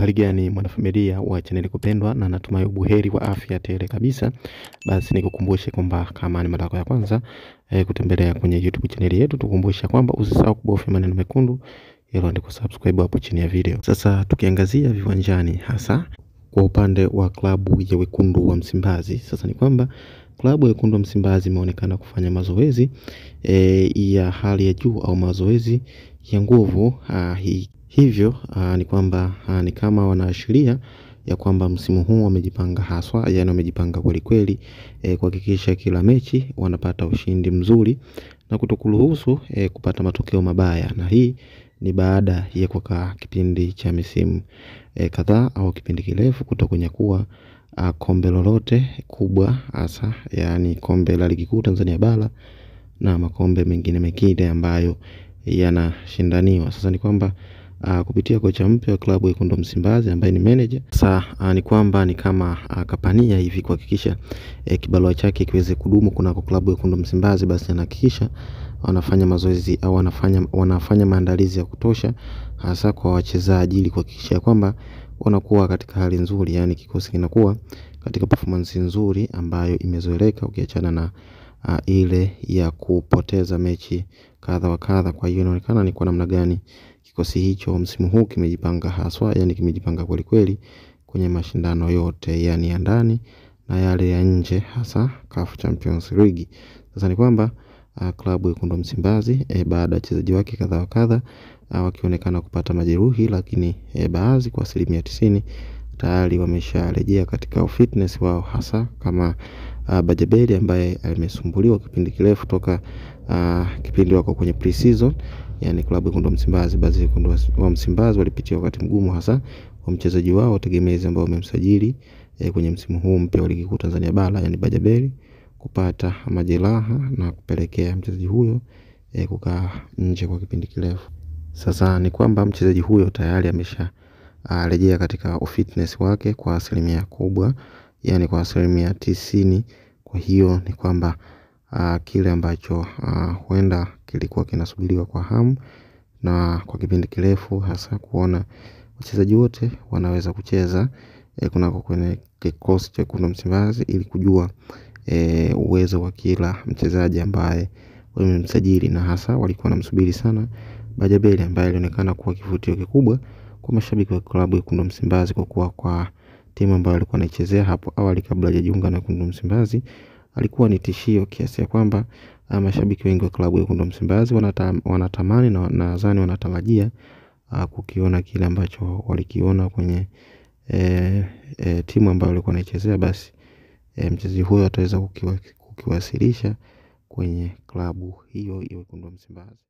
Hali gani mwanafamilia wa channel kupendwa, na natumai buheri wa afya tele kabisa. Basi nikukumbushe kwamba kama ni mara yako ya kwanza kutembelea kwenye YouTube channel yetu, tukukumbusha kwamba usisahau kubofya maneno mekundu yaliyoandikwa subscribe hapo chini ya video. Sasa tukiangazia viwanjani, hasa kwa upande wa klabu ya Wekundu wa Msimbazi. Sasa ni kwamba klabu ya Wekundu wa Msimbazi imeonekana kufanya mazoezi ya hali ya juu au mazoezi ya nguvu. Hivyo ni kwamba ni kama wanaashiria ya kwamba msimu huu wamejipanga haswa, yani wamejipanga kweli kweli kuhakikisha kila mechi wanapata ushindi mzuri na kutokuruhusu kupata matokeo mabaya. Na hii ni baada ya kukaa kipindi cha misimu kadhaa au kipindi kirefu kutokunyakua kombe lolote kubwa, hasa yani kombe la ligi kuu Tanzania bara na makombe mengine ambayo yanashindaniwa. Sasa ni kwamba kupitia kocha mpya wa klabu ya Wekundu wa Msimbazi ambaye ni manager, sasa ni kwamba ni kama kapania hivi kuhakikisha kibarua chake kiweze kudumu kuna klabu ya Wekundu wa Msimbazi. Basi anahakikisha wanafanya mazoezi au wanafanya maandalizi ya kutosha, hasa kwa wachezaji, ili kuhakikisha kwamba wanakuwa katika hali nzuri, yani kikosi kinakuwa katika performance nzuri ambayo imezoeleka, ukiachana na ile ya kupoteza mechi kadha wa kadha. Kwa hiyo inaonekana ni kwa namna gani kikosi hicho msimu huu kimejipanga haswa, yani kimejipanga kweli kweli kwenye mashindano yote, yani ya ndani na yale ya nje, hasa CAF Champions League. Sasa ni kwamba klabu ya Wekundu wa Msimbazi baada ya wachezaji wake kadha wa kadha wakionekana kupata majeruhi, lakini baadhi kwa 90% tayari wamesharejea katika fitness wao, hasa kama Bajabeli ambaye amesumbuliwa kipindi kirefu toka kipindi wako kwenye pre-season, yani klabu ya Wekundu wa Msimbazi. Basi Wekundu wa Msimbazi walipitia wakati mgumu, hasa kwa mchezaji wao tegemezi ambao wamemsajili kwenye msimu huu mpya wa ligi kuu Tanzania bara, yani Bajabeli kupata majeraha na kupelekea mchezaji huyo kukaa nje kwa kipindi kirefu. Sasa ni kwamba mchezaji huyo tayari amesha rejea katika fitness wake kwa asilimia kubwa, yani kwa asilimia 90. Kwa hiyo ni kwamba kile ambacho huenda kilikuwa kinasubiriwa kwa hamu na kwa kipindi kirefu, hasa kuona wachezaji wote wanaweza kucheza kunako kwenye kikosi cha Wekundu wa Msimbazi, ili kujua uwezo wa kila mchezaji ambaye wamemsajili, na hasa walikuwa wanamsubiri sana Bajabeli ambaye alionekana kuwa kivutio kikubwa kwa mashabiki wa klabu ya Wekundu wa Msimbazi, kwa kuwa kwa timu ambayo alikuwa anaichezea hapo awali kabla hajajiunga na Wekundu wa Msimbazi alikuwa ni tishio, kiasi ya kwamba mashabiki wengi wa klabu ya Wekundu wa Msimbazi wanatamani na nadhani wanatarajia kukiona kile ambacho walikiona kwenye timu ambayo alikuwa anaichezea. Basi mchezaji huyo ataweza kukiwasilisha kwenye klabu hiyo ya Wekundu wa Msimbazi.